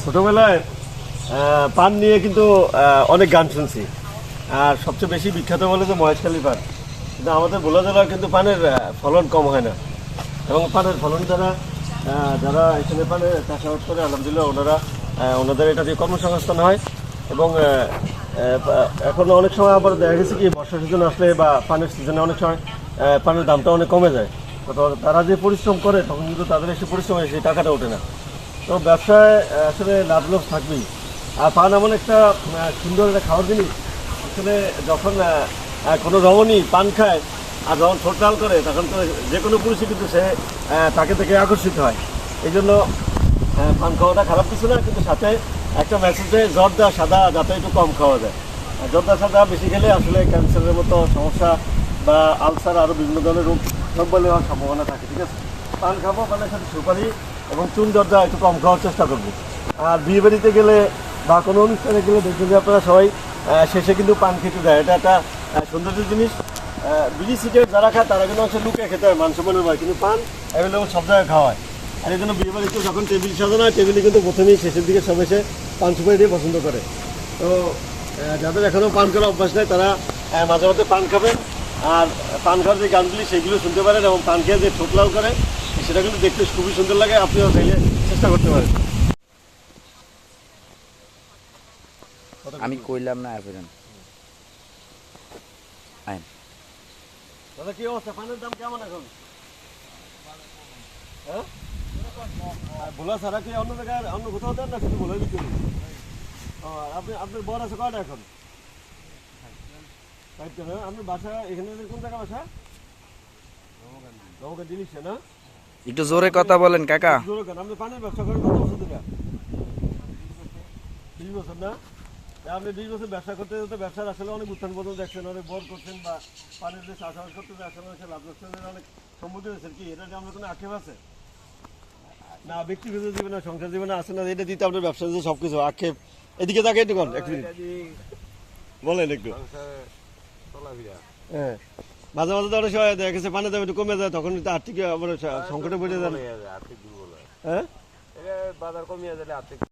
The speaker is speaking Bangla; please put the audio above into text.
ছোটবেলায় পান নিয়ে কিন্তু অনেক গান শুনছি। আর সবচেয়ে বেশি বিখ্যাত বলে তো মহেশখালী পান। কিন্তু আমাদের ভোলা জেলায় কিন্তু পানের ফলন কম হয় না, এবং পানের ফলন যারা এখানে পানে চাষাবাদ করে আলহামদুলিল্লাহ ওনাদের এটা দিয়ে কর্মসংস্থান হয়। এবং এখন অনেক সময় আবার দেখা গেছে কি বর্ষা সিজন আসলে বা পানের সিজনে অনেক সময় পানের দামটা অনেক কমে যায়। তো তারা যে পরিশ্রম করে তখন কিন্তু তাদের এসে পরিশ্রমে সেই টাকাটা ওঠে না। তো ব্যবসায় আসলে লাভ লস থাকবেই। আর পান এমন একটা সুন্দর একটা খাওয়ার জিনিস, আসলে যখন কোনো রমণী পান খায় আর যখন ঠোঁট লাল করে তখন তো যে কোনো পুরুষই কিন্তু সে তাকে থেকে আকর্ষিত হয়। এই জন্য পান খাওয়াটা খারাপ কিছু না, কিন্তু সাথে একটা মেসেজ দেয় জর্দা সাদা যাতে একটু কম খাওয়া যায়। জর্দা সাদা বেশি খেলে আসলে ক্যান্সারের মতো সমস্যা বা আলসার আরও বিভিন্ন ধরনের রোগ সম্বল হওয়ার সম্ভাবনা থাকে। ঠিক আছে, পান খাবো, পানের সাথে সুপারি এবং চুন জর্দা একটু কম খাওয়ার চেষ্টা করবো। আর বিয়ে বাড়িতে গেলে বা কোনো অনুষ্ঠানে গেলে দেখবেন যে আপনারা সবাই শেষে কিন্তু পান খেতে দেয়। এটা একটা সৌন্দর্যের জিনিস। বিড়ি সিগারেট যারা খায় তারা কিন্তু হচ্ছে লুকে খেতে হয়, মান সম্মানের হয়, কিন্তু পান অ্যাভেলেবল সব জায়গায় খাওয়া হয়। আর এই জন্য বিয়ে বাড়িতে যখন টেবিল সাজানো হয় টেবিলে কিন্তু প্রথমেই শেষের দিকে সব এসে পান সুপারি দিয়ে পছন্দ করে। তো যাদের এখনও পান করার অভ্যাস নেই তারা মাঝে মাঝে পান খাবেন। আর পান খাওয়ার যে গানগুলি সেগুলো শুনতে পারেন, এবং পান খেয়ে যে ঠোঁট লাল করে সেটা কিন্তু দেখতে খুবই সুন্দর লাগে। আপনিও চাইলে চেষ্টা করতে পারেন। আমি কইলাম না এখন আইন দাদা কি অবস্থা, পানের দাম কেমন এখন? হ্যাঁ, ভোলা ছাড়া কি অন্য জায়গায় অন্য কোথাও দেন না, শুধু ভোলা দিতে? আপনার বর আছে কয়টা এখন? আপনার বাসা এখানে কোন জায়গা বাসা? নবগাঁ জিনিস না? একটু জোরে কথা বলেন কাকা। জোরে কেন? আপনি পানের ব্যবসা করেন কত বছর থেকে? 20 বছর না? আপনি 20 বছর ব্যবসা করতে যেতে ব্যবসার আসলে অনেক উত্থান পতন দেখছেন, অনেক বড় করছেন, বা পানের যে চাষাবাদ করতে আসলে লাভ লোকসানের অনেক সম্মুখীন হয়েছেন। কি এটা আপনার কোনো আক্ষেপ আছে না? ব্যক্তিগত জীবনে সংসার জীবনে আছে না এটা দিতে আপনার ব্যবসা যে সবকিছু আক্ষেপ? এদিকে তাকে একটু এক মিনিট বলেন একটু। হ্যাঁ, মাঝে মাঝে তো অনেক সময় দেখা গেছে পানের দাম একটু কমে যায়, তখন আর্থিক সংকটে পড়ে যায়। হ্যাঁ, বাজার কমিয়ে দিলে আর্থিক